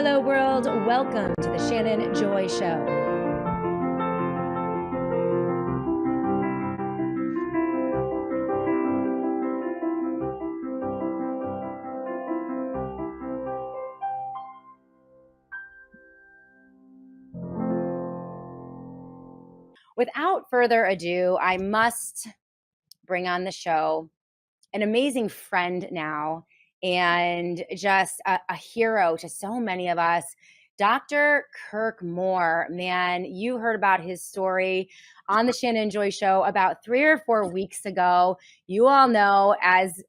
Hello, world. Welcome to the Shannon Joy Show. Without further ado, I must bring on the show an amazing friend now and just a hero to so many of us. Dr. Kirk Moore, man, you heard about his story on the Shannon Joy Show about 3 or 4 weeks ago. You all know, as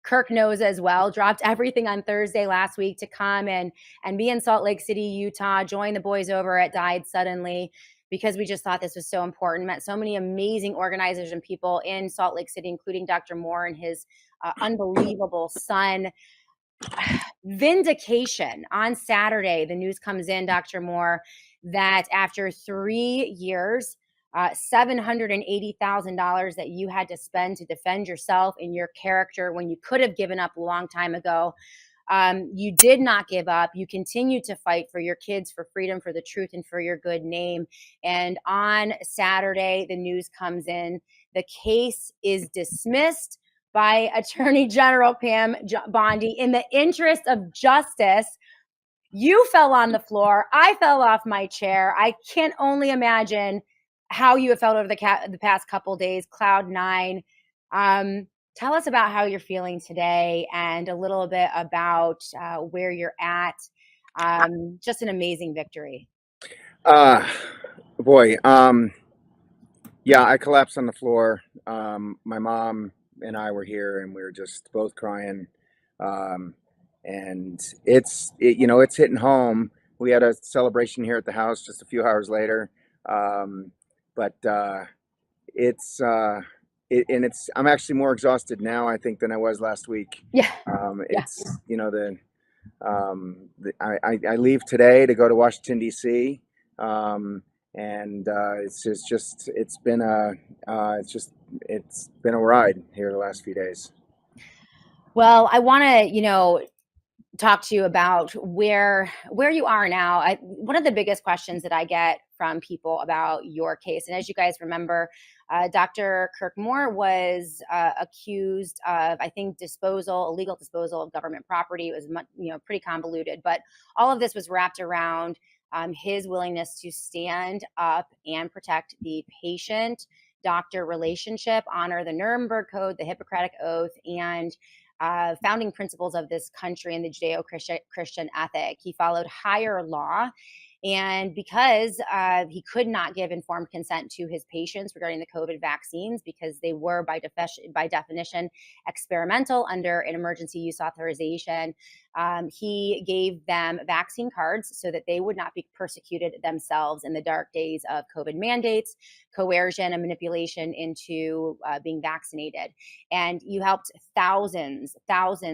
Kirk knows as well, dropped everything on Thursday last week to come and be in Salt Lake City, Utah, join the boys over at Died Suddenly, because we just thought this was so important. Met so many amazing organizers and people in Salt Lake City, including Dr. Moore and his unbelievable son. Vindication on Saturday. The news comes in, Dr. Moore, that after 3 years, $780,000 that you had to spend to defend yourself and your character when you could have given up a long time ago. You did not give up. You continued to fight for your kids, for freedom, for the truth, and for your good name. And on Saturday, the news comes in. The case is dismissed by Attorney General Pam Bondi. In the interest of justice, you fell on the floor. I fell off my chair. I can only imagine how you have felt over the past couple days. Cloud nine. Tell us about how you're feeling today and a little bit about where you're at. Just an amazing victory. Boy. Yeah, I collapsed on the floor. My mom and I were here, and we were just both crying. And it's hitting home. We had a celebration here at the house just a few hours later. But I'm actually more exhausted now, I think, than I was last week. Yeah. It's I leave today to go to Washington, D.C. And it's been a ride here the last few days. Well, I want to, talk to you about where you are now. One of the biggest questions that I get from people about your case, and as you guys remember, Dr. Kirk Moore was accused of, I think, illegal disposal of government property. It was pretty convoluted, but all of this was wrapped around his willingness to stand up and protect the patient-doctor relationship, honor the Nuremberg Code, the Hippocratic Oath, and founding principles of this country and the Judeo-Christian ethic. He followed higher law. And because he could not give informed consent to his patients regarding the COVID vaccines, because they were by definition experimental under an emergency use authorization, he gave them vaccine cards so that they would not be persecuted themselves in the dark days of COVID mandates, coercion, and manipulation into being vaccinated. And you helped thousands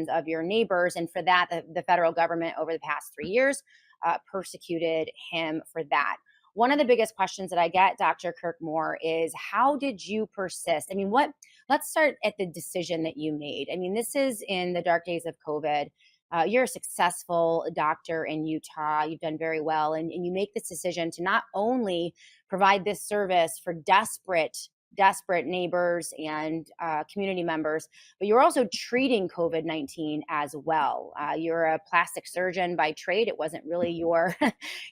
of your neighbors. And for that, the federal government over the past 3 years persecuted him for that. One of the biggest questions that I get, Dr. Kirk Moore, is how did you persist? I mean, let's start at the decision that you made. I mean, this is in the dark days of COVID. You're a successful doctor in Utah. You've done very well. And you make this decision to not only provide this service for desperate neighbors and community members, but you're also treating COVID-19 as well. You're a plastic surgeon by trade. It wasn't really your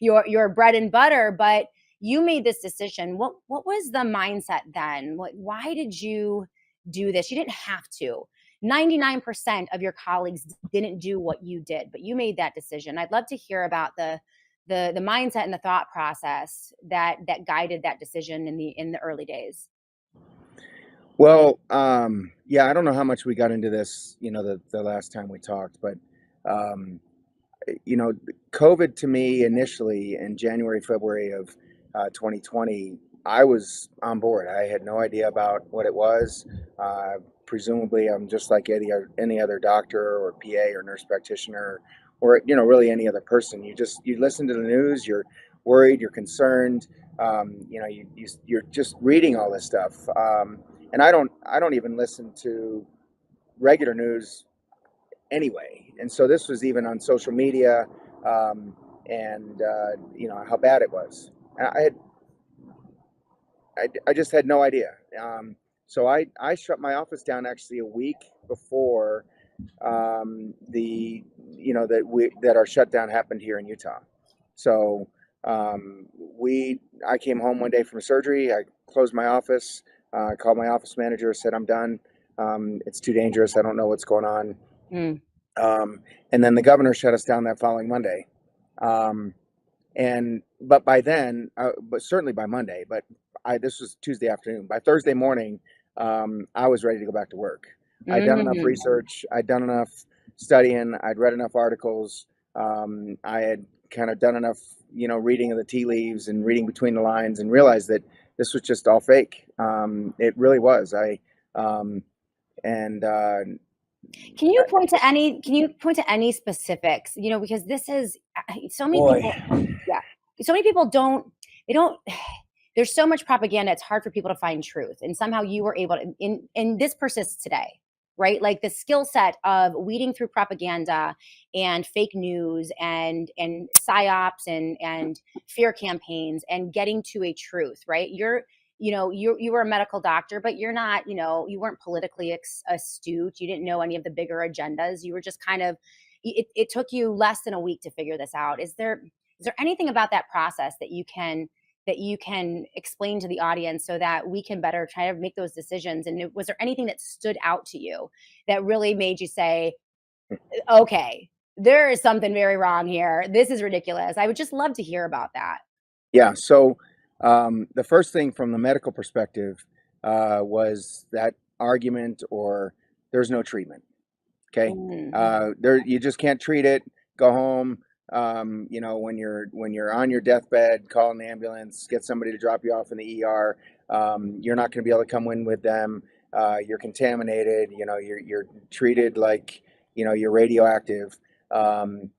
your bread and butter, but you made this decision. What was the mindset then? Why did you do this? You didn't have to. 99% of your colleagues didn't do what you did, but you made that decision. I'd love to hear about the mindset and the thought process that guided that decision in the early days. Well, yeah, I don't know how much we got into this, the last time we talked, but, COVID to me initially in January, February of 2020, I was on board. I had no idea about what it was. Presumably, I'm just like any other doctor or PA or nurse practitioner or, really any other person. You listen to the news, you're worried, you're concerned, you're just reading all this stuff. And I don't even listen to regular news anyway. And so this was even on social media. and how bad it was. I just had no idea. So I shut my office down actually a week before that our shutdown happened here in Utah. So I came home one day from surgery. I closed my office, called my office manager, said I'm done. It's too dangerous. I don't know what's going on. Mm. And then the governor shut us down that following Monday. But by then, but certainly by Monday, but this was Tuesday afternoon. By Thursday morning, I was ready to go back to work. I'd done enough Mm. research. I'd done enough studying. I'd read enough articles. I had kind of done enough, reading of the tea leaves and reading between the lines, and realized that this was just all fake. It really was. And Can you point to any specifics? Because this is so many boy, people. Yeah, so many people don't. They don't. There's so much propaganda. It's hard for people to find truth, and somehow you were able to. And this persists today, right? Like the skill set of weeding through propaganda and fake news and psyops and fear campaigns and getting to a truth, right? You were a medical doctor, but you're not, you weren't politically astute. You didn't know any of the bigger agendas. You were just kind of, it took you less than a week to figure this out. Is there anything about that process that you can explain to the audience so that we can better try to make those decisions? And was there anything that stood out to you that really made you say, okay, there is something very wrong here. This is ridiculous. I would just love to hear about that. yeah. So the first thing from the medical perspective was that argument, or there's no treatment. Okay, Mm. there you just can't treat it. Go home. When you're on your deathbed, call an ambulance, get somebody to drop you off in the ER. You're not going to be able to come in with them. You're contaminated. You're treated like you're radioactive. And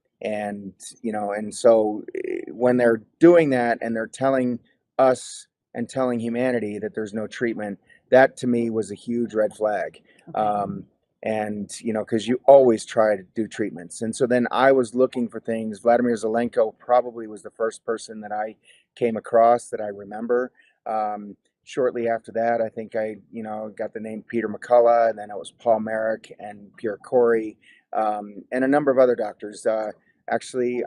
so when they're doing that and they're telling us and telling humanity that there's no treatment, that to me was a huge red flag. Okay. And because you always try to do treatments, and so then I was looking for things. Vladimir Zelenko probably was the first person that I came across that I remember. Shortly after that, I think I got the name Peter McCullough, and then it was Paul Merrick and Pierre Corey, and a number of other doctors. Actually,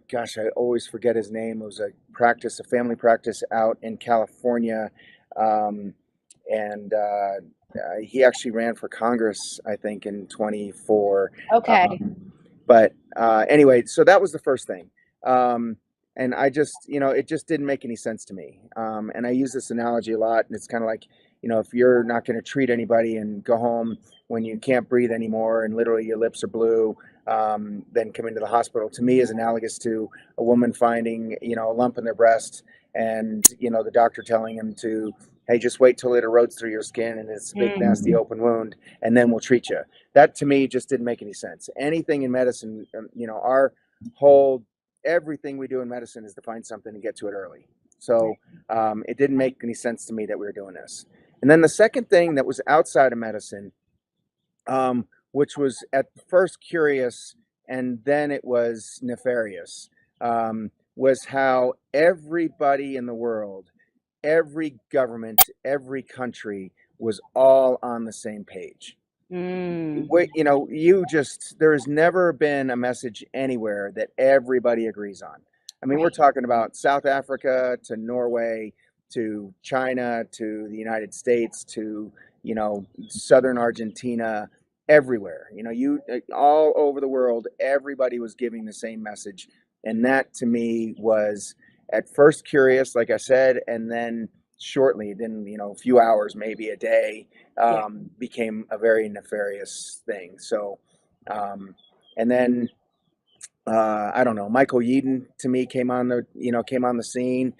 gosh, I always forget his name. It was a family practice out in California, and he actually ran for Congress, I think, in 24. Okay. But anyway, so that was the first thing. And I just, it just didn't make any sense to me. And I use this analogy a lot, and it's kind of like, if you're not going to treat anybody and go home when you can't breathe anymore and literally your lips are blue, then come into the hospital, to me is analogous to a woman finding, a lump in their breast, and, the doctor telling him to, hey, just wait till it erodes through your skin and it's a big, nasty open wound, and then we'll treat you. That to me just didn't make any sense. Anything in medicine, our whole, everything we do in medicine is to find something and get to it early. So it didn't make any sense to me that we were doing this. And then the second thing that was outside of medicine, which was at first curious and then it was nefarious, was how everybody in the world, every government, every country was all on the same page. Mm. There has never been a message anywhere that everybody agrees on. I mean, we're Right. talking about South Africa to Norway to China to the United States to, southern Argentina, everywhere. All over the world, everybody was giving the same message. And that to me was at first curious, like I said, and then shortly, then, a few hours, maybe a day, Yeah. became a very nefarious thing. So, and then I don't know, Michael Yeadon to me came on the scene.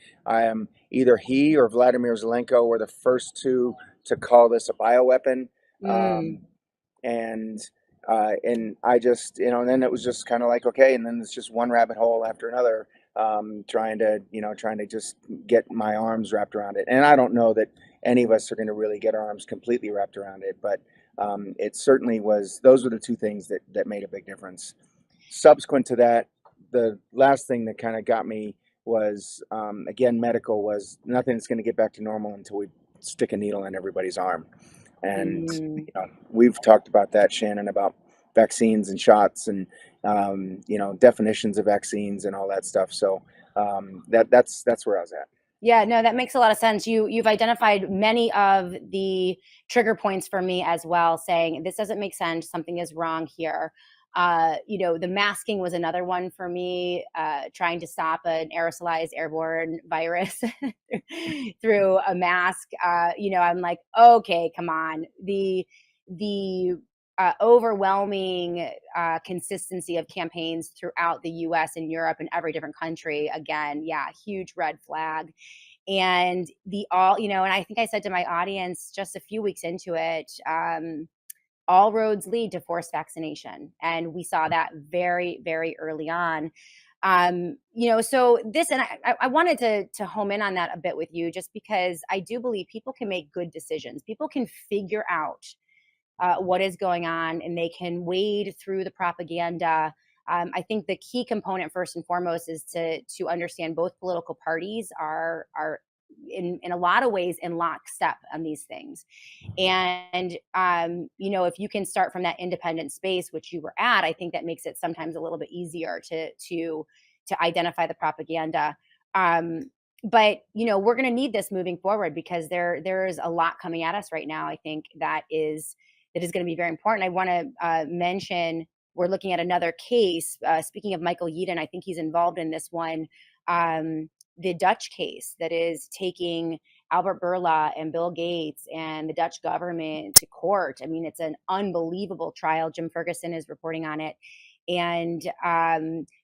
Either he or Vladimir Zelenko were the first two to call this a bioweapon, Mm. and and I just and then it was just kind of like, okay, and then it's just one rabbit hole after another, trying to just get my arms wrapped around it. And I don't know that any of us are going to really get our arms completely wrapped around it, but it certainly was. Those were the two things that made a big difference. subsequent to that, the last thing that kind of got me was, again, medical was nothing's going to get back to normal until we stick a needle in everybody's arm. And Mm. we've talked about that, Shannon, about vaccines and shots and definitions of vaccines and all that stuff. So that's where I was at. Yeah, no, that makes a lot of sense. You've identified many of the trigger points for me as well, saying this doesn't make sense, something is wrong here. The masking was another one for me, trying to stop an aerosolized airborne virus through a mask. I'm like, okay, come on. The overwhelming consistency of campaigns throughout the US and Europe and every different country. Again, yeah, huge red flag. And and I think I said to my audience just a few weeks into it, all roads lead to forced vaccination. And we saw that very, very early on. So this, and I wanted to home in on that a bit with you, just because I do believe people can make good decisions. People can figure out what is going on, and they can wade through the propaganda. I think the key component, first and foremost, is to understand both political parties are in a lot of ways in lockstep on these things. And if you can start from that independent space, which you were at, I think that makes it sometimes a little bit easier to identify the propaganda. But we're going to need this moving forward, because there's a lot coming at us right now. I think that is going to be very important. I want to mention, we're looking at another case. Speaking of Michael Yeadon, I think he's involved in this one. The Dutch case that is taking Albert Bourla and Bill Gates and the Dutch government to court. I mean, it's an unbelievable trial. Jim Ferguson is reporting on it. And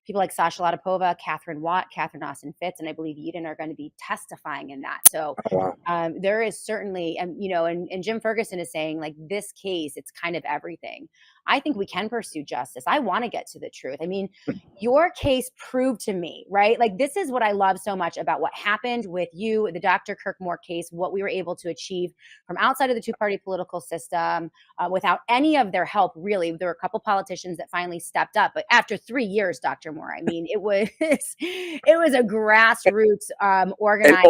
people like Sasha Latipova, Catherine Watt, Catherine Austin Fitz, and I believe Yeadon are going to be testifying in that. So Oh, wow. there is certainly, and Jim Ferguson is saying, like, this case, it's kind of everything. I think we can pursue justice. I want to get to the truth. I mean, your case proved to me, right? Like, this is what I love so much about what happened with you, the Dr. Kirk Moore case, what we were able to achieve from outside of the two-party political system, without any of their help, really. There were a couple politicians that finally stepped up, but after 3 years, Dr. Moore, I mean, it was it was a grassroots And organized.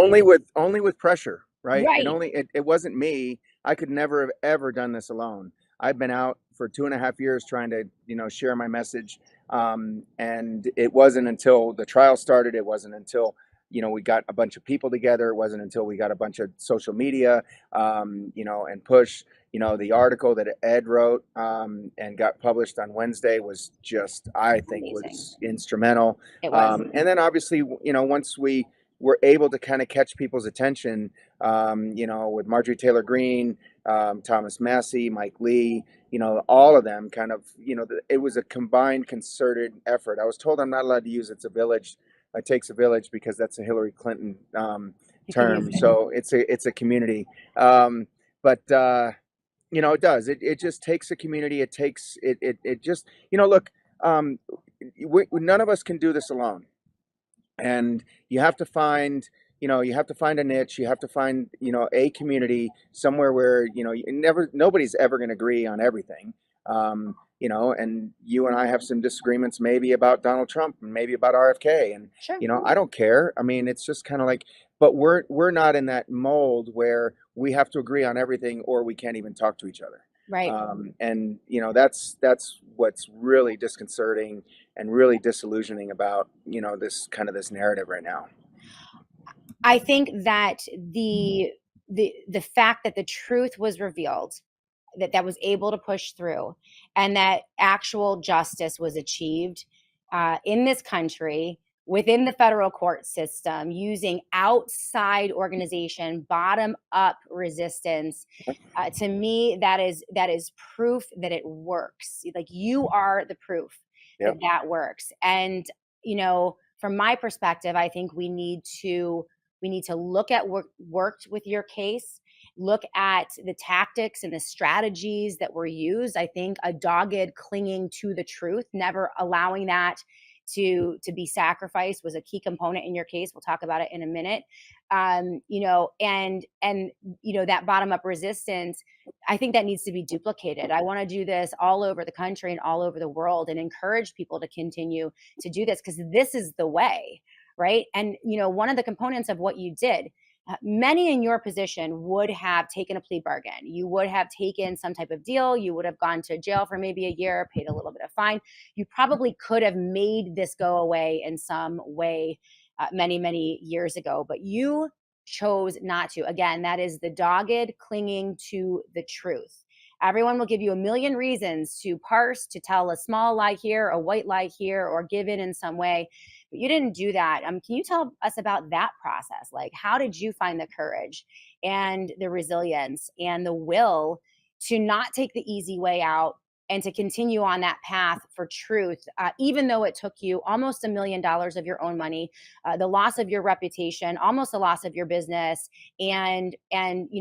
only with pressure, right? Right. It wasn't me. I could never have ever done this alone. I've been out for 2.5 years trying to, share my message. And it wasn't until the trial started. It wasn't until, we got a bunch of people together. It wasn't until we got a bunch of social media, and push. The article that Ed wrote, and got published on Wednesday was just, I think, Amazing. was instrumental. It was. And then obviously, once we were able to kind of catch people's attention, with Marjorie Taylor Greene, Thomas Massey, Mike Lee, all of them kind of, it was a combined, concerted effort. I was told I'm not allowed to use "it's a village." It takes a village because that's a Hillary Clinton term. So it's a community. But it does. It just takes a community. It takes it just look. None of us can do this alone, and you have to find a niche. You have to find a community somewhere where nobody's ever going to agree on everything. And you and I have some disagreements, maybe about Donald Trump and maybe about RFK, and Sure. I don't care. I mean, it's just kind of like, but we're not in that mold where we have to agree on everything or we can't even talk to each other. Right. And that's what's really disconcerting and really disillusioning about this narrative right now. I think that the fact that the truth was revealed, that was able to push through, and that actual justice was achieved in this country within the federal court system, using outside organization, bottom up resistance. To me, that is proof that it works. Like, you are the proof that Yep. that works. And from my perspective, I think we need to look at what worked with your case, look at the tactics and the strategies that were used. I think a dogged clinging to the truth, never allowing that to be sacrificed was a key component in your case. We'll talk about it in a minute. And that bottom up resistance, I think that needs to be duplicated. I want to do this all over the country and all over the world and encourage people to continue to do this, because this is the way, right? And one of the components of what you did, many in your position would have taken a plea bargain. You would have taken some type of deal. You would have gone to jail for maybe a year, paid a little bit of fine. You probably could have made this go away in some way many, many years ago, but you chose not to. Again, that is the dogged clinging to the truth. Everyone will give you a million reasons to parse, to tell a small lie here, a white lie here, or give in some way. But you didn't do that. Can you tell us about that process? Like, how did you find the courage and the resilience and the will to not take the easy way out and to continue on that path for truth, even though it took you almost $1 million of your own money, the loss of your reputation, almost the loss of your business, and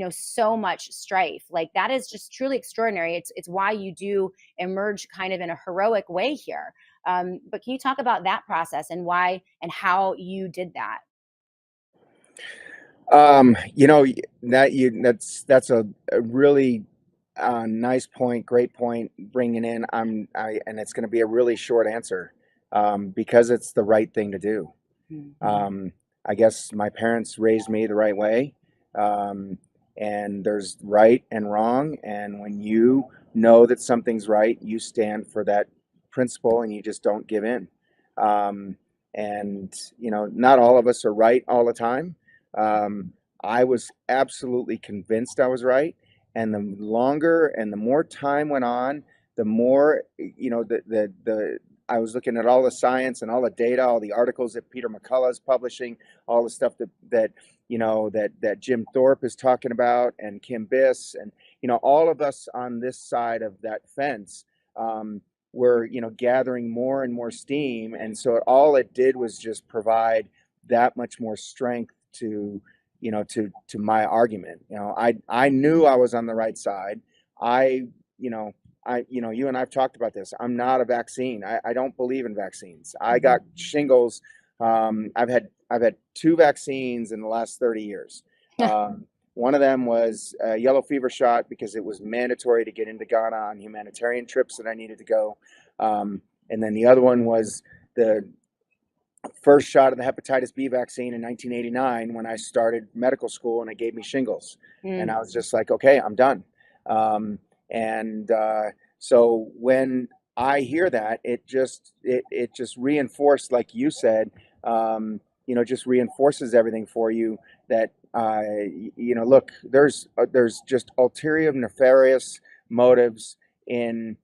so much strife? Like, that is just truly extraordinary. It's why you do emerge kind of in a heroic way here. But can you talk about that process and why and how you did that? That's a really nice point, great point bringing in. And it's going to be a really short answer, because it's the right thing to do. Mm-hmm. I guess my parents raised me the right way, and there's right and wrong. And when you know that something's right, you stand for that principle and you just don't give in. And not all of us are right all the time. I was absolutely convinced I was right. And the longer and the more time went on, the more, I was looking at all the science and all the data, all the articles that Peter McCullough is publishing, all the stuff that Jim Thorpe is talking about, and Kim Biss, and all of us on this side of that fence were gathering more and more steam, and so all it did was just provide that much more strength to my argument. I knew I was on the right side. You and I've talked about this. I'm not a vaccine. I don't believe in vaccines. I got shingles. I've had 2 vaccines in the last 30 years. One of them was a yellow fever shot because it was mandatory to get into Ghana on humanitarian trips that I needed to go. And then the other one was the first shot of the hepatitis B vaccine in 1989 when I started medical school, and it gave me shingles. And I was just like, okay, I'm done. So when I hear that, it just reinforced, like you said, just reinforces everything for you that, look, there's just ulterior nefarious motives in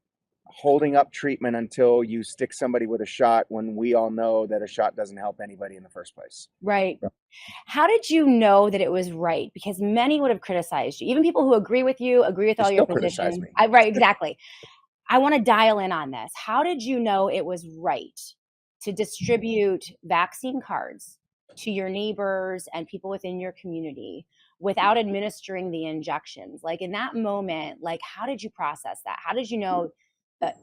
holding up treatment until you stick somebody with a shot, when we all know that a shot doesn't help anybody in the first place. Right. How did you know that it was right? Because many would have criticized you, even people who agree with you, agree with They all your still criticize positions. me. Right, exactly. I want to dial in on this. How did you know it was right to distribute vaccine cards to your neighbors and people within your community without administering the injections? Like, in that moment, like, how did you process that? How did you know that,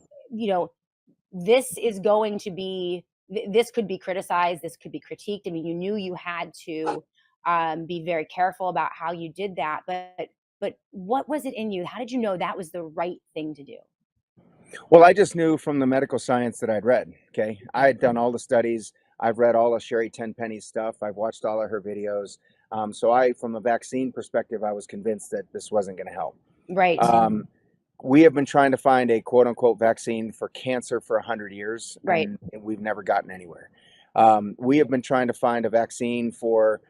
this is going to be, this could be criticized, this could be critiqued? I mean, you knew you had to be very careful about how you did that, but what was it in you? How did you know that was the right thing to do? Well, I just knew from the medical science that I'd read. Okay, I had done all the studies. I've read all of Sherry Tenpenny's stuff. I've watched all of her videos. So from a vaccine perspective, I was convinced that this wasn't going to help. Right. We have been trying to find a quote unquote vaccine for cancer for 100 years, Right. and we've never gotten anywhere. We have been trying to find a vaccine for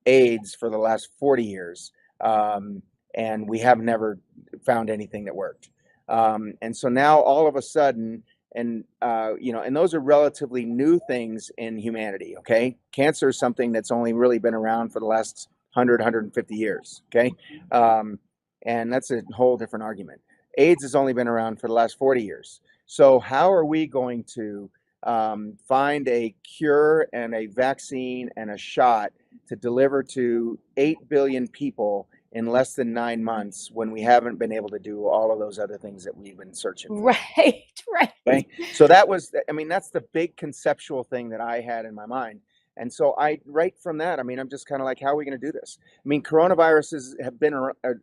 AIDS for the last 40 years, and we have never found anything that worked. And so now all of a sudden, and those are relatively new things in humanity. Okay, cancer is something that's only really been around for the last 150 years. Okay, and that's a whole different argument. AIDS has only been around for the last 40 years. So how are we going to find a cure and a vaccine and a shot to deliver to 8 billion people in less than 9 months when we haven't been able to do all of those other things that we've been searching for. Right, right. Okay. So that was, I mean, that's the big conceptual thing that I had in my mind. And so right from that, I mean, I'm just kind of like, how are we going to do this? I mean, coronaviruses have been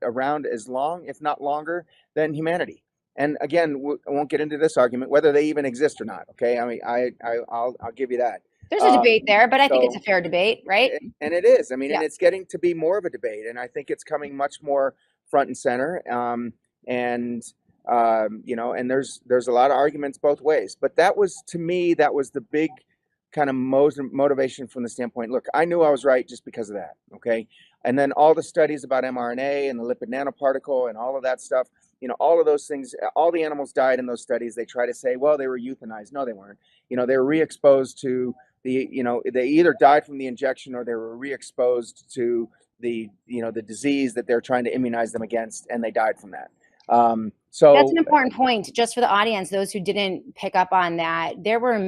around as long, if not longer, than humanity. And again, I won't get into this argument whether they even exist or not. Okay, I mean, I'll give you that. There's a debate there, but I think it's a So, fair debate, right? and it is. I mean, and Yeah. it's getting to be more of a debate, and I think it's coming much more front and center. And you know, and there's a lot of arguments both ways. But that was, to me, that was the big kind of motivation from the standpoint. Look, I knew I was right just because of that. Okay, and then all the studies about mRNA and the lipid nanoparticle and all of that stuff. You know, all of those things. All the animals died in those studies. They try to say, well, they were euthanized. No, they weren't. You know, they were re-exposed to you know, they either died from the injection or they were re-exposed to the, you know, the disease that they're trying to immunize them against, and they died from that. That's an So important point just for the audience, those who didn't pick up on that. There were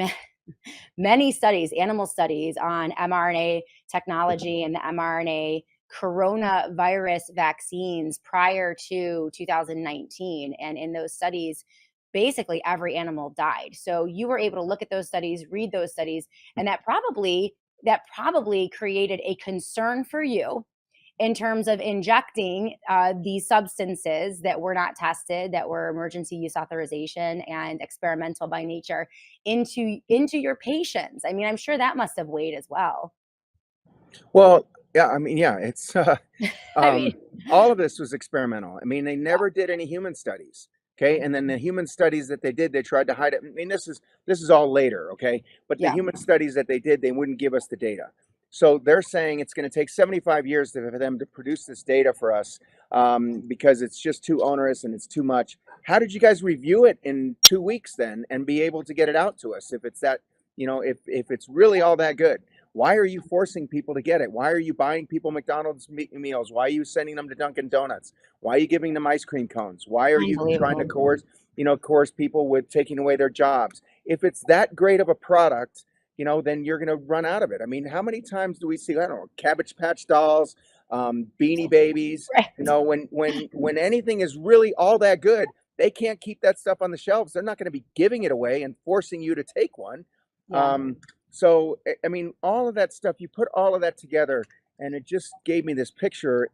many studies, animal studies on mRNA technology and the mRNA coronavirus vaccines prior to 2019. And in those studies, basically every animal died. So you were able to look at those studies, read those studies, and that probably created a concern for you in terms of injecting these substances that were not tested, that were emergency use authorization and experimental by nature into your patients. I mean, I'm sure that must have weighed as well. well, yeah, I mean, yeah, it's I mean, all of this was experimental. I mean, they yeah, never did any human studies. Okay, and then the human studies that they did, they tried to hide it. I mean, this is all later. Okay, but the yeah, human studies that they did, they wouldn't give us the data. So they're saying it's going to take 75 years for them to produce this data for us, because it's just too onerous and it's too much. How did you guys review it in 2 weeks then and be able to get it out to us if it's that, you know, if it's really all that good? Why are you forcing people to get it? Why are you buying people McDonald's meals? Why are you sending them to Dunkin' Donuts? Why are you giving them ice cream cones? Why are you trying to unbelievable. coerce people with taking away their jobs? If it's that great of a product, you know, then you're going to run out of it. I mean, how many times do we see, I don't know, Cabbage Patch dolls, Beanie Babies? You Right. know, when anything is really all that good, they can't keep that stuff on the shelves. They're not going to be giving it away and forcing you to take one. Yeah. Um, so, I mean, all of that stuff, you put all of that together, and it just gave me this picture.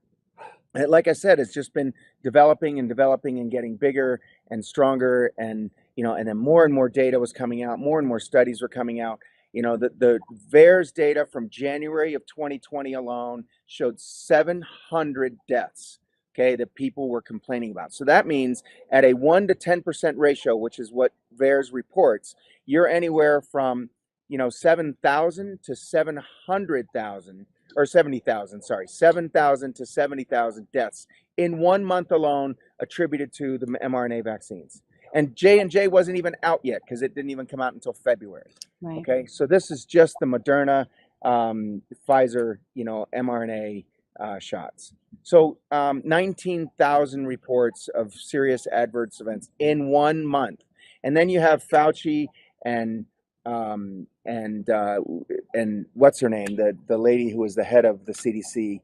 And like I said, it's just been developing and developing and getting bigger and stronger. And, you know, and then more and more data was coming out, more and more studies were coming out. You know, the VAERS data from January of 2020 alone showed 700 deaths, okay, that people were complaining about. So that means at a 1 to 10% ratio, which is what VAERS reports, you're anywhere from, you know, 7,000 to 700,000, or 70,000, sorry, 7,000 to 70,000 deaths in 1 month alone attributed to the mRNA vaccines. And J&J wasn't even out yet because it didn't even come out until February. Right. Okay, so this is just the Moderna, Pfizer, you know, mRNA shots. So 19,000 reports of serious adverse events in 1 month, and then you have Fauci and um, and uh, and what's her name, the lady who was the head of the CDC,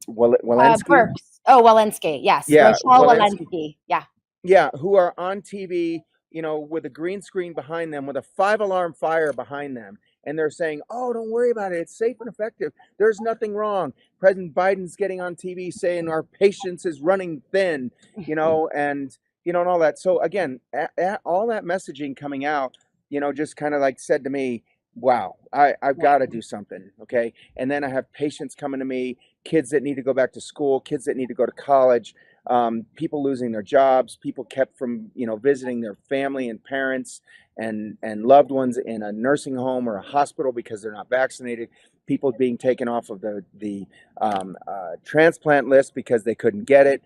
Walensky, Burks. Oh, Walensky. Yes. yeah, Rochelle Walensky, Walensky. Yeah. yeah, who are on TV, you know, with a green screen behind them, with a 5 alarm fire behind them. And they're saying, oh, don't worry about it. It's safe and effective. There's nothing wrong. President Biden's getting on TV saying our patience is running thin, you know, and all that. So again, all that messaging coming out, you know, just kind of like said to me, wow, I've Yeah. got to do something. Okay. And then I have patients coming to me, kids that need to go back to school, kids that need to go to college, people losing their jobs, people kept from, you know, visiting their family and parents and loved ones in a nursing home or a hospital because they're not vaccinated, people being taken off of the transplant list because they couldn't get it.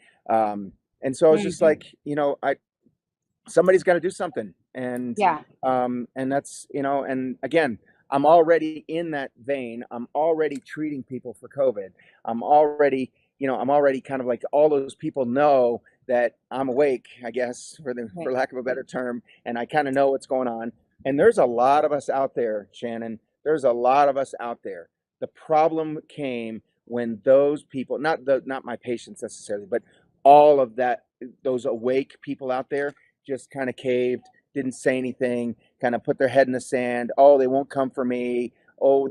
And so I was just Mhm. like, you know, somebody's got to do something. Yeah. And that's, you know, and again, I'm already in that vein. I'm already treating people for COVID. I'm already kind of like, all those people know that I'm awake, I guess, for Right. lack of a better term, and I kind of know what's going on. And there's a lot of us out there, Shannon. There's a lot of us out there. The problem came when those people, not my patients necessarily, but all of those awake people out there just kind of caved, didn't say anything, kind of put their head in the sand. Oh, they won't come for me. Oh,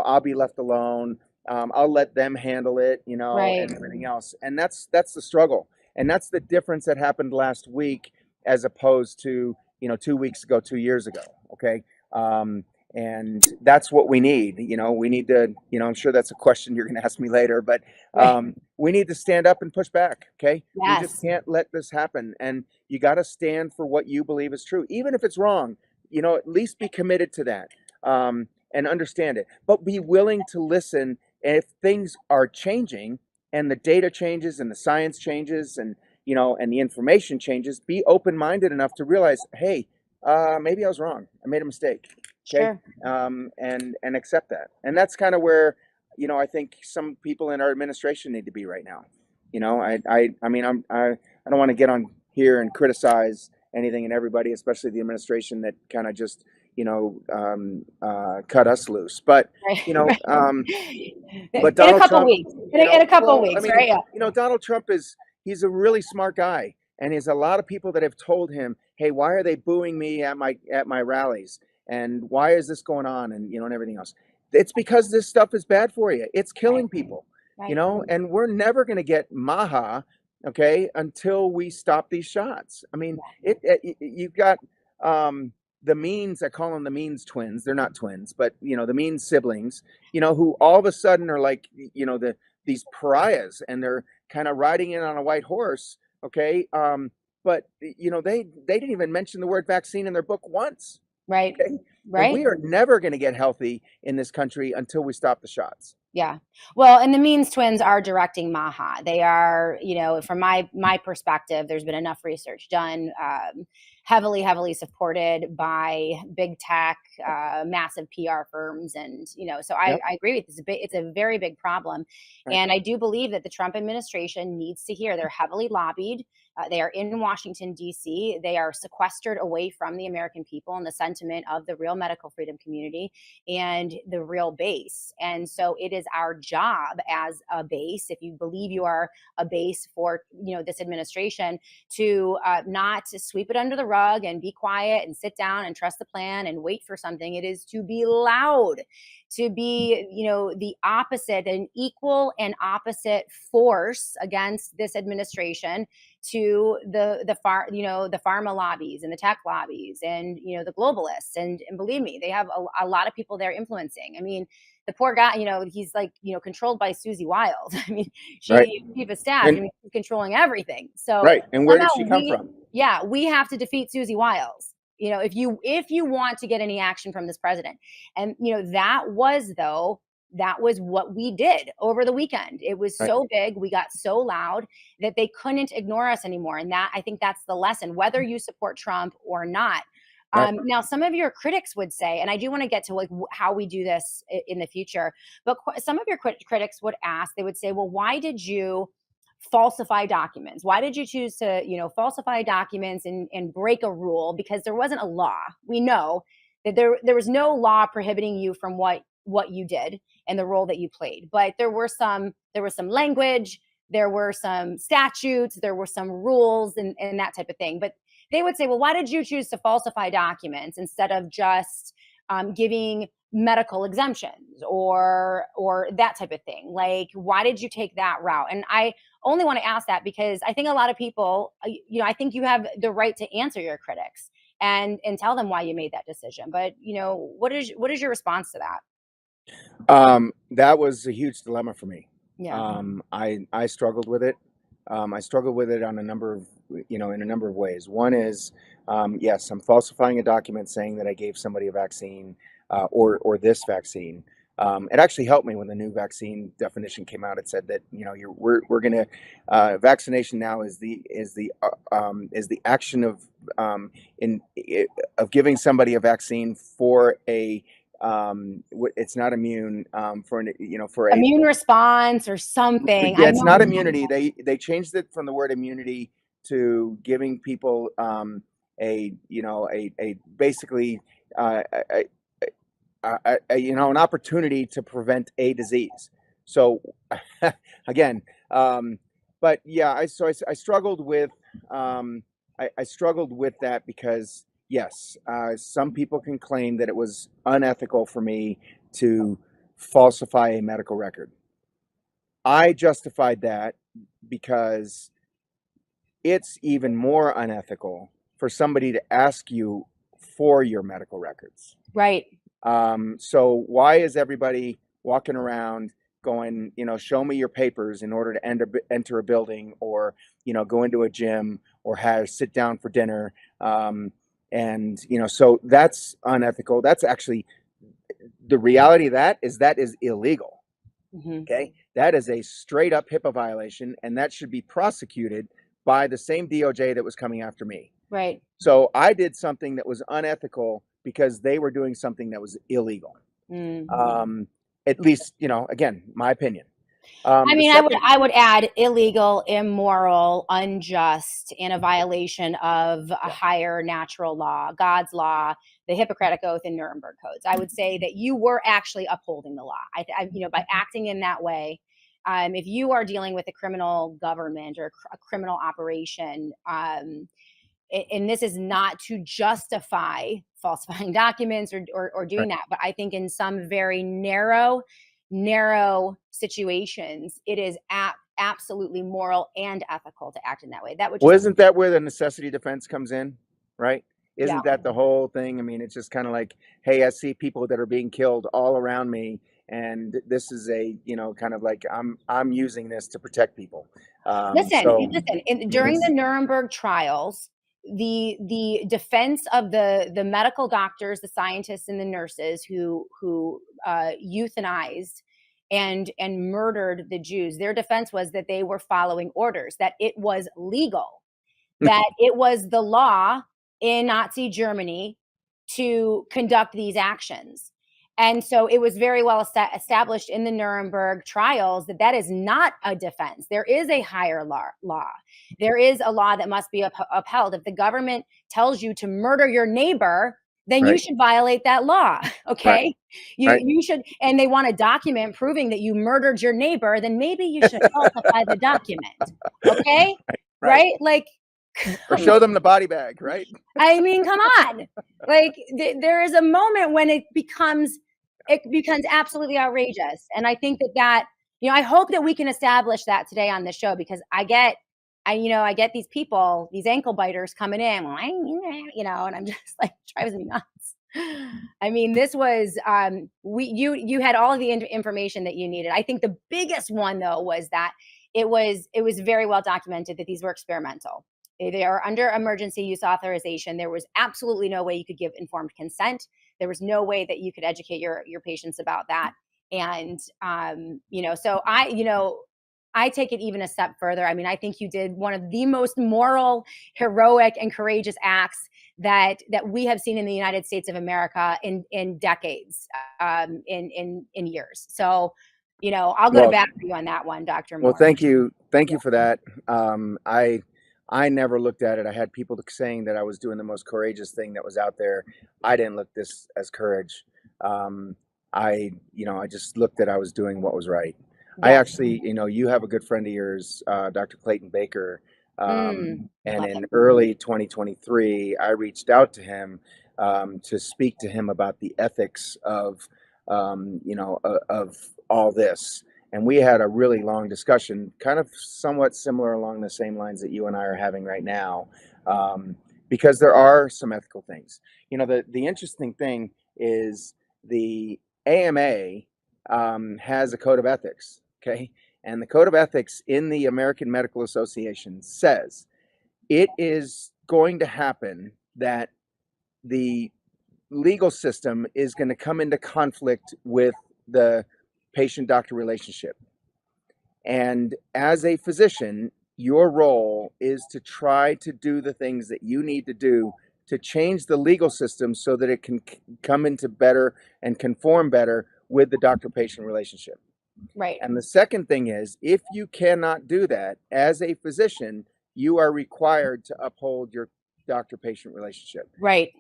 I'll be left alone. I'll let them handle it, Right. and everything else. And that's the struggle, and that's the difference that happened last week as opposed to 2 weeks ago, 2 years ago. Okay. Um, and that's what we need. We need to, I'm sure that's a question you're going to ask me later, but Right. we need to stand up and push back. Okay. We just Yes. can't let this happen. And you got to stand for what you believe is true, even if it's wrong. At least be committed to that, and understand it, but be willing to listen. And if things are changing and the data changes and the science changes and the information changes, be open-minded enough to realize, hey, maybe I was wrong. I made a mistake. Okay. Sure. And accept that. And that's kind of where, I think some people in our administration need to be right now. I mean, I don't want to get on here and criticize anything and everybody, especially the administration that kind of just, cut us loose. But, Right. you know, Right. um, but In a Donald couple Trump, weeks. In a couple well, I weeks, mean, right? Yeah. Donald Trump he's a really smart guy. And there's a lot of people that have told him, hey, why are they booing me at my rallies? And why is this going on? And everything else. It's because this stuff is bad for you. It's Right. killing people, Right. and we're never going to get Maha, okay, until we stop these shots. I mean, you've got the Means, I call them the Means twins. They're not twins, but the Means siblings, who all of a sudden are like, these pariahs, and they're kind of riding in on a white horse, okay? But they didn't even mention the word vaccine in their book once. Right. Okay. And Right. we are never going to get healthy in this country until we stop the shots. Yeah. Well, and the Means twins are directing Maha. They are, from my perspective, there's been enough research done, heavily, heavily supported by big tech, massive PR firms, and so I, Yep. I agree with this. It's a very big problem, Right. and I do believe that the Trump administration needs to hear. They're heavily lobbied. They are in Washington, D.C. They are sequestered away from the American people and the sentiment of the real medical freedom community and the real base. And so it is our job as a base, if you believe you are a base for this administration, to not to sweep it under the rug and be quiet and sit down and trust the plan and wait for something. It is to be loud, to be the opposite, an equal and opposite force against this administration, to the pharma lobbies and the tech lobbies and the globalists, and believe me, they have a lot of people they're influencing. I mean, the poor guy, he's like controlled by Susie Wild. I mean, Right. she chief of staff, And she's controlling everything. So right. And where did she somehow come from? we have to defeat Susie Wiles. If you want to get any action from this president, and that was what we did over the weekend. It was Right. so big, we got so loud that they couldn't ignore us anymore. And I think that's the lesson, whether you support Trump or not. Right. Now, some of your critics would say, and I do want to get to like how we do this in the future, but some of your critics would ask, they would say, well, why did you falsify documents? Why did you choose to, falsify documents and break a rule? Because there wasn't a law. We know that there was no law prohibiting you from what you did and the role that you played. But there was some language, there were some statutes, there were some rules and that type of thing. But they would say, well, why did you choose to falsify documents instead of just giving medical exemptions or that type of thing? Like, why did you take that route? And I only want to ask that because I think a lot of people, I think you have the right to answer your critics and tell them why you made that decision. But what is your response to that? That was a huge dilemma for me. Yeah. I struggled with it. I struggled with it on a number of, in a number of ways. One is, yes, I'm falsifying a document saying that I gave somebody a vaccine, or this vaccine. It actually helped me when the new vaccine definition came out. It said that we're going to vaccination now is the action of of giving somebody a vaccine for a it's not immune, for an for a Immune response or something. yeah, I it's know. not immunity. They changed it from the word immunity to giving people a basically an opportunity to prevent a disease. So again, but yeah, I struggled with I struggled with that because yes, some people can claim that it was unethical for me to falsify a medical record. I justified that because it's even more unethical for somebody to ask you for your medical records. Right. So why is everybody walking around going, show me your papers in order to enter a building, or, go into a gym, or have sit down for dinner? And, so that's unethical. That's actually the reality of that is illegal. Hmm. Okay. That is a straight up HIPAA violation, and that should be prosecuted by the same DOJ that was coming after me. Right. So I did something that was unethical because they were doing something that was illegal. Hmm. At least, again, my opinion. I The mean, second, I would add illegal, immoral, unjust, and a violation of a yeah, higher natural law, God's law, the Hippocratic Oath, and Nuremberg codes. I would say that you were actually upholding the law. By acting in that way, if you are dealing with a criminal government or a criminal operation, and this is not to justify falsifying documents or doing right. that, but I think in some very narrow situations, it is absolutely moral and ethical to act in that way. That would Well, just, isn't that where the necessity defense comes in? Right? yeah. Isn't that the whole thing? I mean, it's just kind of like, hey, I see people that are being killed all around me, and this is a, kind of like I'm using this to protect people. So During the it's Nuremberg trials, the defense of the medical doctors, the scientists, and the nurses who euthanized and murdered the Jews, their defense was that they were following orders, that it was legal, that it was the law in Nazi Germany to conduct these actions. And so it was very well established in the Nuremberg trials that that is not a defense. There is a higher law. There is a law that must be upheld. If the government tells you to murder your neighbor, then you right, should violate that law. right, Okay. right, You should, and they want a document proving that you murdered your neighbor, then maybe you should falsify the document. Okay. right. Right? Like, Or come show them the body bag, right? I mean, come on. Like there is a moment when it becomes absolutely outrageous. And I think I hope that we can establish that today on the show, because I get these people, these ankle biters coming in, well, and I'm just like, drives me nuts. I mean, this was you had all of the information that you needed. I think the biggest one though was that it was very well documented that these were experimental. They are under emergency use authorization. There was absolutely no way you could give informed consent. There was no way that you could educate your patients about that. And so I take it even a step further. I mean, I think you did one of the most moral, heroic, and courageous acts that we have seen in the United States of America in decades, in years. So, I'll go to Well, bat for you on that one, Dr. well, Moore. thank you for that. I never looked at it. I had people saying that I was doing the most courageous thing that was out there. I didn't look this as courage. Um, I just looked at I was doing what was right. I Yeah. actually, you have a good friend of yours, Dr. Clayton Baker, and Love in him. early 2023, I reached out to him to speak to him about the ethics of all this. And we had a really long discussion, kind of somewhat similar along the same lines that you and I are having right now, um, because there are some ethical things. The interesting thing is the AMA has a code of ethics, okay? And the code of ethics in the American Medical Association says it is going to happen that the legal system is going to come into conflict with the patient doctor relationship. And as a physician, your role is to try to do the things that you need to do to change the legal system so that it can come into better and conform better with the doctor patient relationship. Right. And the second thing is, if you cannot do that as a physician, you are required to uphold your doctor patient relationship. Right.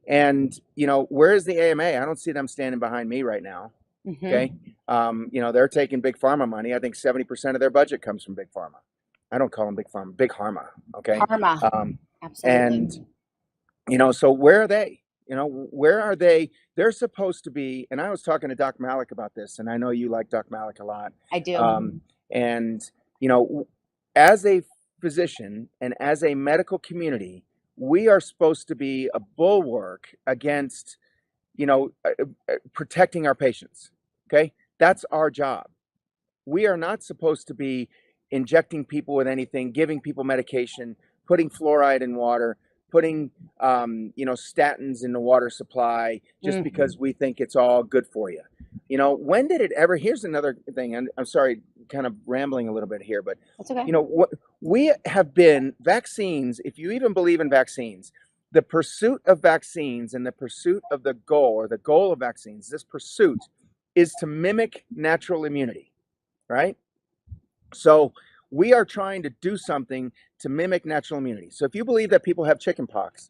And, where is the AMA? I don't see them standing behind me right now. Hmm. Okay. They're taking big pharma money. I think 70% of their budget comes from big pharma. I don't call them big pharma, big pharma. Okay. Karma. Um, Absolutely. and, so where are they? Where are they? They're supposed to be, and I was talking to Doc Malik about this, and I know you like Doc Malik a lot. I do. And, as a physician and as a medical community, we are supposed to be a bulwark against, protecting our patients. Okay. That's our job. We are not supposed to be injecting people with anything, giving people medication, putting fluoride in water, putting statins in the water supply just Mm. because we think it's all good for you. When did it ever? Here's another thing, and I'm sorry, kind of rambling a little bit here, but That's okay. what we have been vaccines. If you even believe in vaccines, the pursuit of vaccines and the pursuit of the goal of vaccines, this pursuit is to mimic natural immunity. Right? So we are trying to do something to mimic natural immunity. So if you believe that people have chickenpox,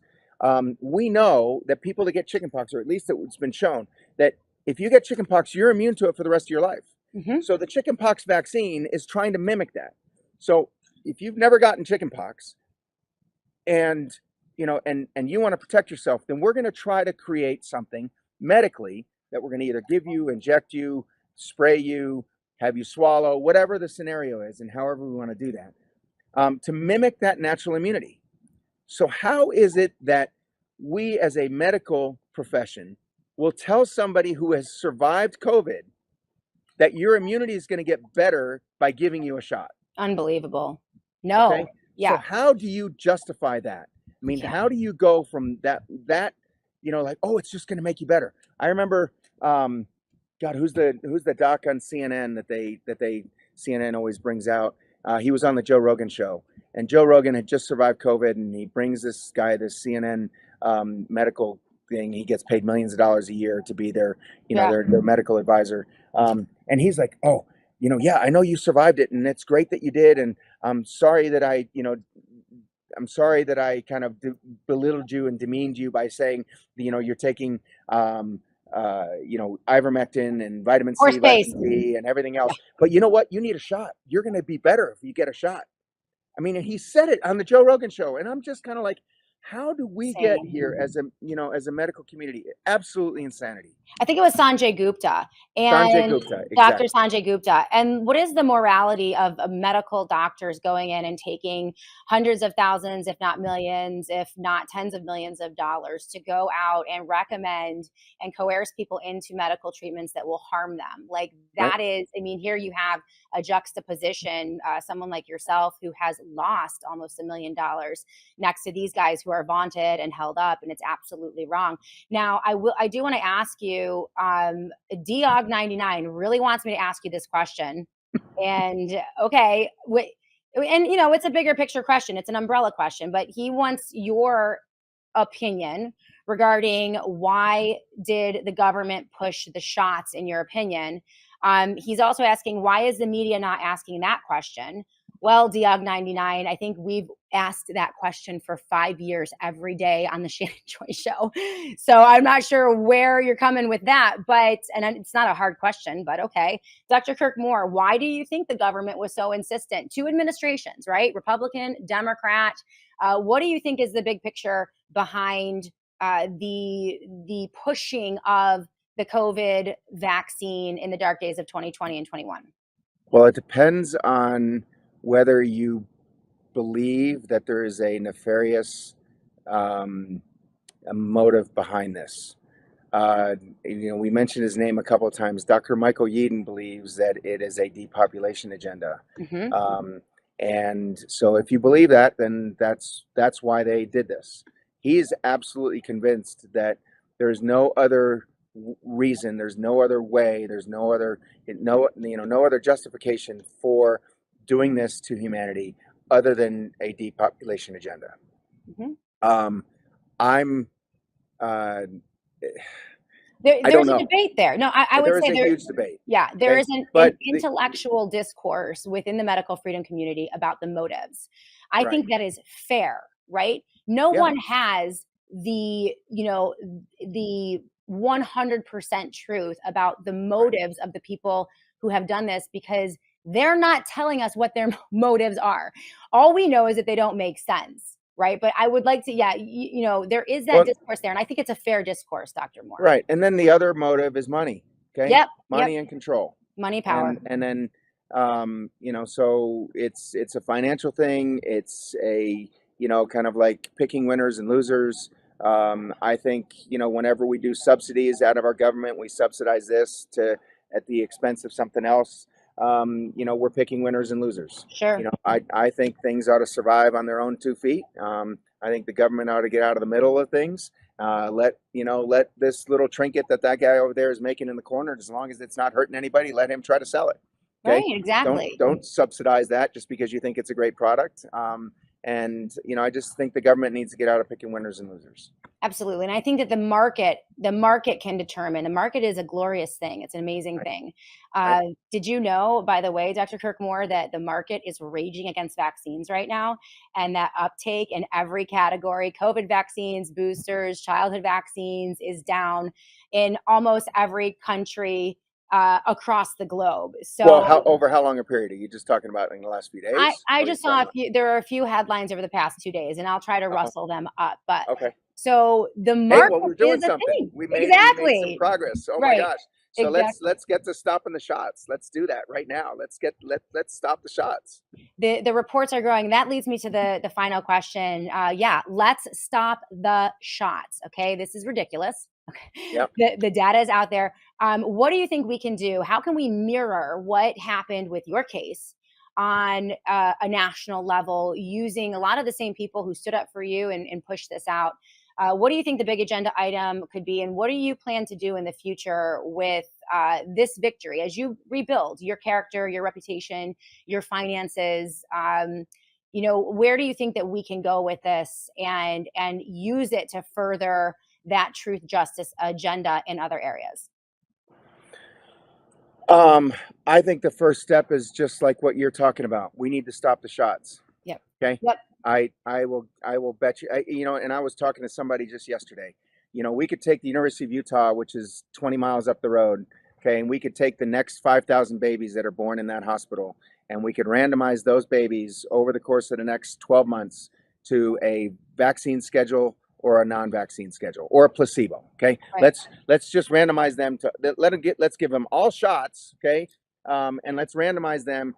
we know that people that get chickenpox, or at least it's been shown, that if you get chickenpox, you're immune to it for the rest of your life. Mm-hmm. So the chickenpox vaccine is trying to mimic that. So if you've never gotten chickenpox and you want to protect yourself, then we're going to try to create something medically that we're going to either give you, inject you, spray you, have you swallow, whatever the scenario is, and however we want to do that, to mimic that natural immunity. So how is it that we as a medical profession will tell somebody who has survived COVID that your immunity is going to get better by giving you a shot? Unbelievable. No. Okay. Yeah. So how do you justify that? I mean, how do you go from that, like, oh, it's just going to make you better? I remember, God, who's the doc on CNN that CNN always brings out? He was on the Joe Rogan show, and Joe Rogan had just survived COVID, and he brings this guy, this CNN medical thing. He gets paid millions of dollars a year to be their medical advisor, and he's like, oh, yeah, I know you survived it, and it's great that you did, and I'm sorry that I'm sorry that I kind of belittled you and demeaned you by saying, you're taking ivermectin and vitamin C, vitamin D, and everything else. But you know what? You need a shot. You're going to be better if you get a shot. I mean, and he said it on the Joe Rogan show, and I'm just kind of like, how do we get here as a medical community? Absolutely insanity. I think it was Sanjay Gupta. Sanjay Gupta, exactly. Dr. Sanjay Gupta. And what is the morality of medical doctors going in and taking hundreds of thousands, if not millions, if not tens of millions of dollars to go out and recommend and coerce people into medical treatments that will harm them? Like that is, I mean, here you have a juxtaposition, someone like yourself who has lost almost $1 million next to these guys who are vaunted and held up, and it's absolutely wrong. Now, I do want to ask you, Diog99 really wants me to ask you this question. And okay, and it's a bigger picture question. It's an umbrella question, but he wants your opinion regarding why did the government push the shots, in your opinion. He's also asking, why is the media not asking that question? Well, Diog99, I think we've asked that question for 5 years every day on the Shannon Joy Show. So I'm not sure where you're coming with that, and it's not a hard question, but okay. Dr. Kirk Moore, why do you think the government was so insistent? Two administrations, right? Republican, Democrat. What do you think is the big picture behind the pushing of the COVID vaccine in the dark days of 2020 and 21? Well, it depends on whether you believe that there is a nefarious a motive behind this. We mentioned his name a couple of times. Dr. Michael Yeadon believes that it is a depopulation agenda. Mm-hmm. And so if you believe that, then that's why they did this. He's absolutely convinced that there's no other reason, there's no other way, there's no other justification for doing this to humanity other than a depopulation agenda. Mm-hmm. I'm there's a debate there. No, I would say there's a huge debate. Yeah, there is an intellectual discourse within the medical freedom community about the motives. I think that is fair, right? No one has the 100% truth about the motives of the people who have done this, because they're not telling us what their motives are. All we know is that they don't make sense, right? But I would like to, yeah, there is that Well, discourse there, and I think it's a fair discourse, Dr. Moore. right. And then the other motive is money. Okay. Yep. Money and control. Money, power. And then so it's a financial thing. It's a kind of like picking winners and losers. I think whenever we do subsidies out of our government, we subsidize this at the expense of something else. We're picking winners and losers. Sure. I think things ought to survive on their own 2 feet. I think the government ought to get out of the middle of things. Let this little trinket that guy over there is making in the corner, as long as it's not hurting anybody, let him try to sell it. Okay? Right, exactly. Don't subsidize that just because you think it's a great product. I just think the government needs to get out of picking winners and losers. Absolutely. And I think that the market can determine. The market is a glorious thing. It's an amazing thing. Did you know, by the way, Dr. Kirk Moore, that the market is raging against vaccines right now, and that uptake in every category, COVID vaccines, boosters, childhood vaccines, is down in almost every country across the globe. So, well, over how long a period are you just talking about? In the last few days? I just saw there are a few headlines over the past 2 days, and I'll try to rustle them up. But okay. So the market we're doing is a something. thing. We made some progress. Oh right. my gosh! So exactly. let's get to stopping the shots. Let's do that right now. Let's stop the shots. The reports are growing. That leads me to the final question. Let's stop the shots. Okay, this is ridiculous. Okay, yep. The data is out there. What do you think we can do? How can we mirror what happened with your case on a national level, using a lot of the same people who stood up for you and pushed this out? What do you think the big agenda item could be, and what do you plan to do in the future with this victory as you rebuild your character, your reputation, your finances? Where do you think that we can go with this and use it to further that truth, justice agenda in other areas? I think the first step is just like what you're talking about. We need to stop the shots. Yep. Okay. Yep. I will bet you, and I was talking to somebody just yesterday. We could take the University of Utah, which is 20 miles up the road. Okay. And we could take the next 5,000 babies that are born in that hospital, and we could randomize those babies over the course of the next 12 months to a vaccine schedule or a non-vaccine schedule or a placebo. Okay. Right. Let's just randomize them to let's give them all shots. Okay. And let's randomize them,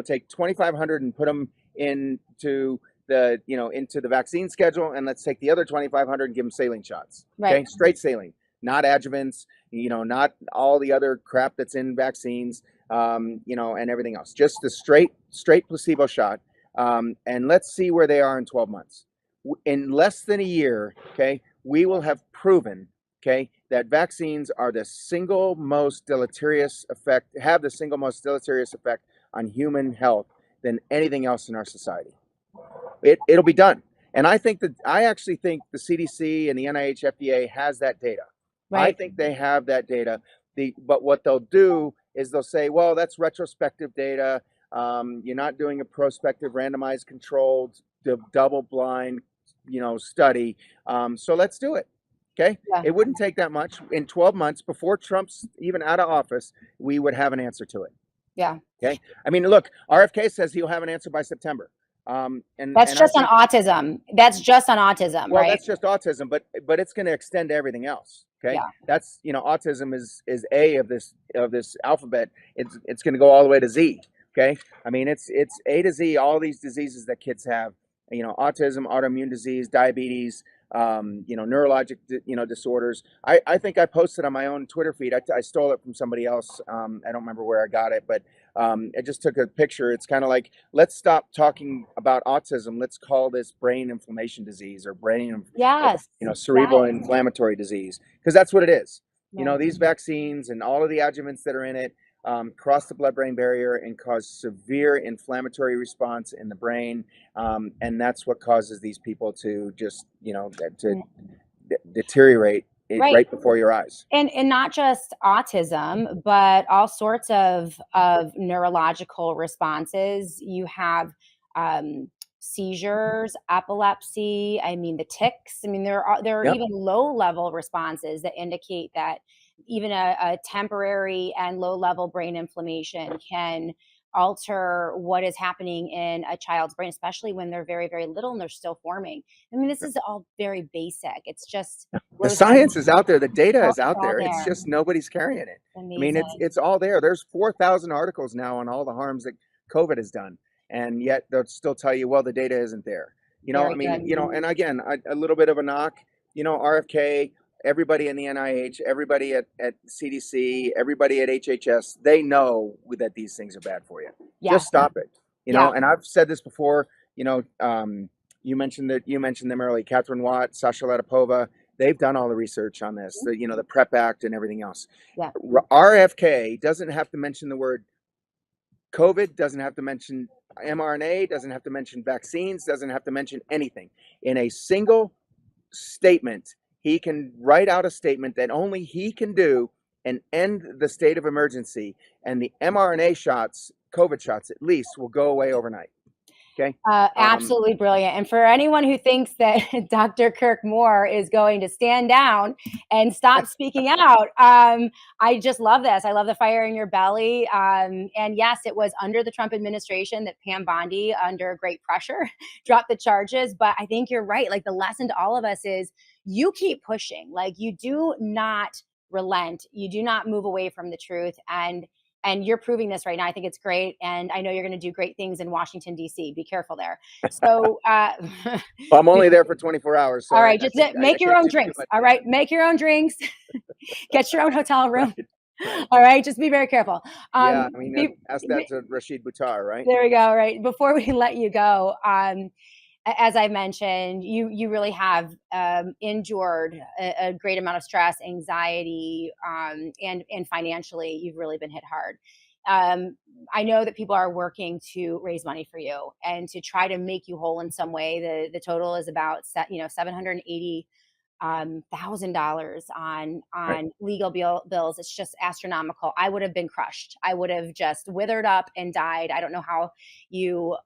take 2,500 and put them into the vaccine schedule, and let's take the other 2,500 and give them saline shots. Right. Okay. Straight saline, not adjuvants, not all the other crap that's in vaccines, and everything else, just the straight placebo shot. And let's see where they are in 12 months. In less than a year, okay, we will have proven, okay, that vaccines are the single most deleterious effect on human health than anything else in our society. It'll be done. And I actually think the CDC and the NIH FDA has that data. Right. I think they have that data. But what they'll do is they'll say, well, that's retrospective data. You're not doing a prospective randomized controlled double blind study. So let's do it. Okay. Yeah. It wouldn't take that much. In 12 months, before Trump's even out of office, we would have an answer to it. Yeah. Okay. I mean, look, RFK says he'll have an answer by September. And that's just on autism. That's just on autism, well, right? That's just autism, but it's going to extend to everything else. Okay. Yeah. That's, autism is A of this alphabet. It's going to go all the way to Z. Okay. I mean, it's A to Z, all these diseases that kids have. Autism, autoimmune disease, diabetes, neurologic, disorders. I think I posted on my own Twitter feed. I stole it from somebody else. I don't remember where I got it, but I just took a picture. It's kind of like, let's stop talking about autism. Let's call this brain inflammation disease or cerebral inflammatory disease, because that's what it is. Yeah. These vaccines and all of the adjuvants that are in it cross the blood-brain barrier and cause severe inflammatory response in the brain, and that's what causes these people to just deteriorate right before your eyes. And not just autism, but all sorts of neurological responses. You have seizures, epilepsy. I mean, the tics. I mean, there are Yep. even low level responses that indicate that even a temporary and low level brain inflammation can alter what is happening in a child's brain, especially when they're very, very little and they're still forming. I mean, this is all very basic. It's just The blows my science is out there. The data mind. is out It's all there. It's there. just nobody's carrying it. I mean, it's Amazing. it's all there. There's 4,000 articles now on all the harms that COVID has done, and yet they'll still tell you, well, the data isn't there. I Very mean, good. and again, a little bit of a knock. RFK, everybody in the NIH, everybody at CDC, everybody at HHS, they know that these things are bad for you. Yes. Just stop it. Yeah. And I've said this before. You mentioned them early. Catherine Watt, Sasha Latipova, they've done all the research on this, the PrEP Act and everything else. Yeah. RFK doesn't have to mention the word COVID, doesn't have to mention mRNA, doesn't have to mention vaccines, doesn't have to mention anything. In a single statement, he can write out a statement that only he can do and end the state of emergency. And the mRNA shots, COVID shots at least, will go away overnight. Okay. Absolutely brilliant. And for anyone who thinks that Dr. Kirk Moore is going to stand down and stop speaking out, I just love this. I love the fire in your belly. And yes, it was under the Trump administration that Pam Bondi, under great pressure, dropped the charges. But I think you're right. Like, the lesson to all of us is you keep pushing. Like, you do not relent. You do not move away from the truth. And you're proving this right now. I think it's great. And I know you're going to do great things in Washington, D.C. Be careful there. So, Well, I'm only there for 24 hours, so all I right, just I make your can't own do too drinks. much. All right, make your own drinks. Get your own hotel room. Right, right. All right, just be very careful. Yeah, I mean, Be, ask that to Rashid Buttar, right? there we go. All right, before we let you go, as I mentioned, you really have endured a great amount of stress, anxiety, and financially, you've really been hit hard. I know that people are working to raise money for you and to try to make you whole in some way. The total is about $780 $1,000 Right. on legal bills. It's just astronomical. I would have been crushed. I would have just withered up and died. I don't know how you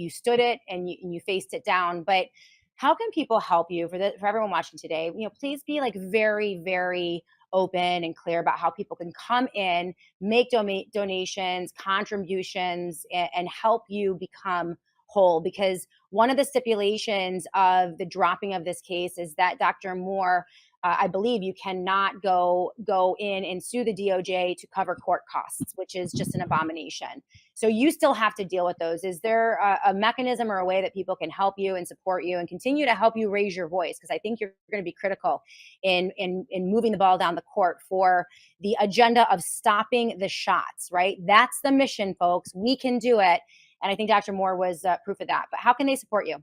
stood it and you faced it down. But how can people help you? For everyone watching today, please be like very, very open and clear about how people can come in, make donations, contributions, and help you become whole. Because one of the stipulations of the dropping of this case is that Dr. Moore, I believe, you cannot go in and sue the DOJ to cover court costs, which is just an abomination. So you still have to deal with those. Is there a mechanism or a way that people can help you and support you and continue to help you raise your voice? Because I think you're going to be critical in moving the ball down the court for the agenda of stopping the shots, right? That's the mission, folks. We can do it. And I think Dr. Moore was proof of that. But how can they support you?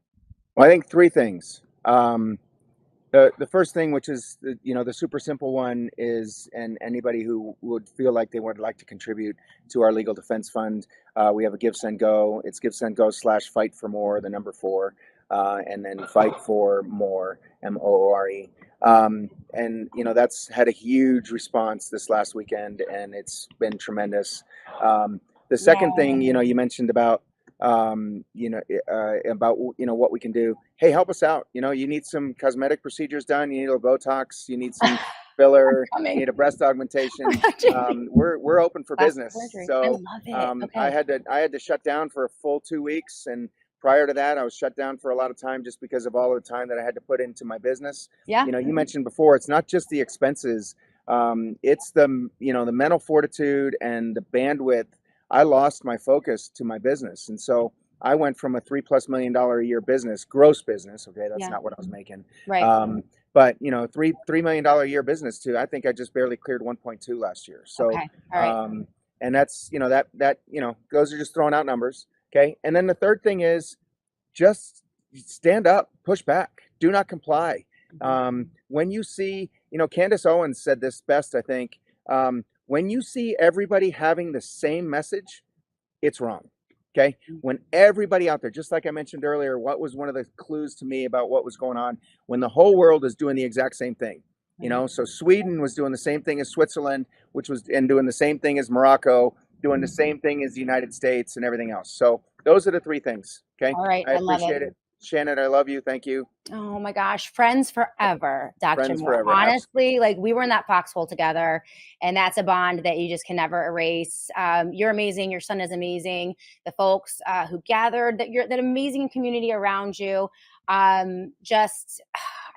Well, I think three things. The first thing, which is the super simple one, is, and anybody who would feel like they would like to contribute to our legal defense fund, we have a Give Send Go. It's Give Send Go / Fight for More, the number 4, and then Fight for More, MOORE. And that's had a huge response this last weekend, and it's been tremendous. The second thing, you mentioned about what we can do. Hey, help us out. You need some cosmetic procedures done. You need a Botox. You need some filler. You need a breast augmentation. We're open for business. So I love it. Okay. I had to shut down for a full 2 weeks, and prior to that, I was shut down for a lot of time just because of all the time that I had to put into my business. Yeah. You mentioned before, it's not just the expenses. It's the mental fortitude and the bandwidth. I lost my focus to my business. And so I went from a $3+ million a year business, gross business. Okay. That's not what I was making. Right. But $3 million a year business to, I think I just barely cleared 1.2 last year. So, okay. All right. And that's, those are just throwing out numbers. Okay. And then the third thing is just stand up, push back, do not comply. When you see, Candace Owens said this best, I think, when you see everybody having the same message, it's wrong. Okay. When everybody out there, just like I mentioned earlier, what was one of the clues to me about what was going on when the whole world is doing the exact same thing? So Sweden was doing the same thing as Switzerland, and doing the same thing as Morocco, doing the same thing as the United States and everything else. So those are the three things. Okay. All right. I I love it. appreciate it. Shannon, I love you. Thank you. Oh my gosh, friends forever, Dr. Friends Moore. forever. Honestly, like we were in that foxhole together, and that's a bond that you just can never erase. You're amazing. Your son is amazing. The folks who gathered, that amazing community around you. Just,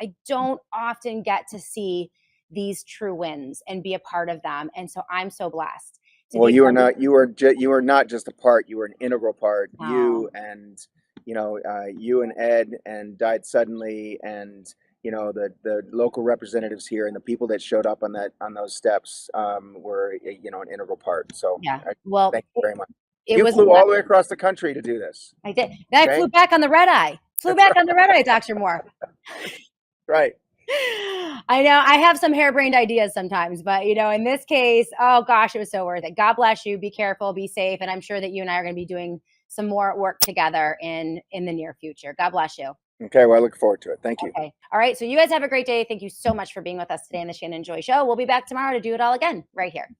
I don't often get to see these true wins and be a part of them, and so I'm so blessed to Well, be a you are part of. not. You are not just a part. You were an integral part. Wow. You and you and Ed and died suddenly, and the local representatives here and the people that showed up on those steps were an integral part. So Yeah. I Well, thank you very much. it You was. flew all the way across the country to do this. I did. Then I Okay, flew back on the red eye. Flew back on the red eye, Dr. Moore. right. I know I have some harebrained ideas sometimes, but in this case, oh gosh, it was so worth it. God bless you. Be careful, be safe, and I'm sure that you and I are going to be doing some more work together in the near future. God bless you. Okay, well, I look forward to it. Thank you. Okay. All right. So you guys have a great day. Thank you so much for being with us today in the Shannon Joy Show. We'll be back tomorrow to do it all again right here.